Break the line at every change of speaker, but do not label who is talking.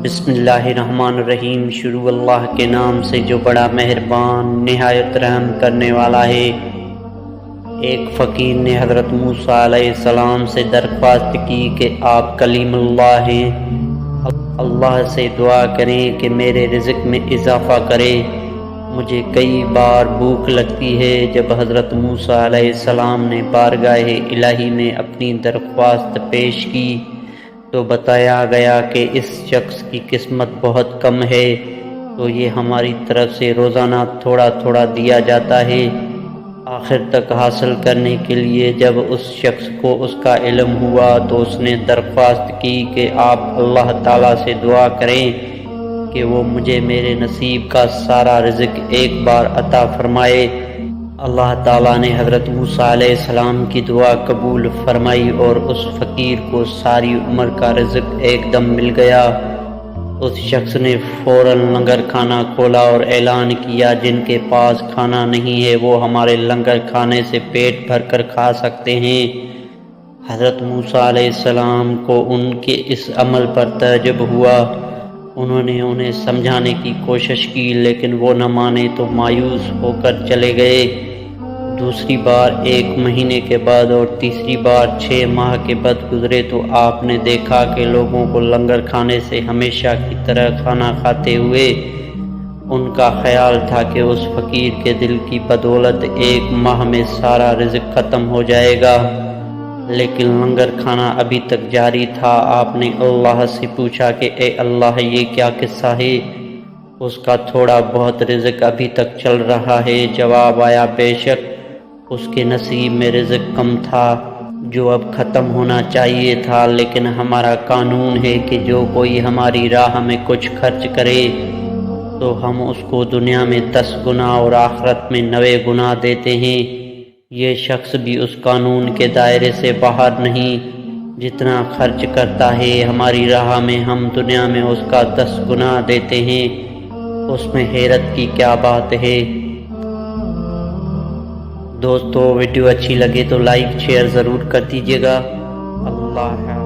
بسم اللہ الرحمن الرحیم۔ شروع اللہ کے نام سے جو بڑا مہربان نہایت رحم کرنے والا ہے۔ ایک فقیر نے حضرت موسیٰ علیہ السلام سے درخواست کی کہ آپ کلیم اللہ ہیں، اللہ سے دعا کریں کہ میرے رزق میں اضافہ کرے، مجھے کئی بار بھوک لگتی ہے۔ جب حضرت موسیٰ علیہ السلام نے بارگاہ الہی میں اپنی درخواست پیش کی تو بتایا گیا کہ اس شخص کی قسمت بہت کم ہے، تو یہ ہماری طرف سے روزانہ تھوڑا تھوڑا دیا جاتا ہے۔ آخر تک حاصل کرنے کے لیے جب اس شخص کو اس کا علم ہوا تو اس نے درخواست کی کہ آپ اللہ تعالیٰ سے دعا کریں کہ وہ مجھے میرے نصیب کا سارا رزق ایک بار عطا فرمائے۔ اللہ تعالیٰ نے حضرت موسیٰ علیہ السلام کی دعا قبول فرمائی اور اس فقیر کو ساری عمر کا رزق ایک دم مل گیا۔ اس شخص نے فوراً لنگر کھانا کھولا اور اعلان کیا، جن کے پاس کھانا نہیں ہے وہ ہمارے لنگر کھانے سے پیٹ بھر کر کھا سکتے ہیں۔ حضرت موسیٰ علیہ السلام کو ان کے اس عمل پر تعجب ہوا۔ انہوں نے انہیں سمجھانے کی کوشش کی لیکن وہ نہ مانے تو مایوس ہو کر چلے گئے۔ دوسری بار 1 مہینے کے بعد اور تیسری بار 6 ماہ کے بعد گزرے تو آپ نے دیکھا کہ لوگوں کو لنگر کھانے سے ہمیشہ کی طرح کھانا کھاتے ہوئے ان کا خیال تھا کہ اس فقیر کے دل کی بدولت 1 ماہ میں سارا رزق ختم ہو جائے گا، لیکن لنگر کھانا ابھی تک جاری تھا۔ آپ نے اللہ سے پوچھا کہ اے اللہ، یہ کیا قصہ ہے؟ اس کا تھوڑا بہت رزق ابھی تک چل رہا ہے۔ جواب آیا، بے شک اس کے نصیب میں رزق کم تھا جو اب ختم ہونا چاہیے تھا، لیکن ہمارا قانون ہے کہ جو کوئی ہماری راہ میں کچھ خرچ کرے تو ہم اس کو دنیا میں 10 گنا اور آخرت میں 90 گنا دیتے ہیں۔ یہ شخص بھی اس قانون کے دائرے سے باہر نہیں۔ جتنا خرچ کرتا ہے ہماری راہ میں ہم دنیا میں اس کا 10 گنا دیتے ہیں۔ اس میں حیرت کی کیا بات ہے؟ دوستو، ویڈیو اچھی لگے تو لائک شیئر ضرور کر دیجیے گا۔ اللہ حافظ۔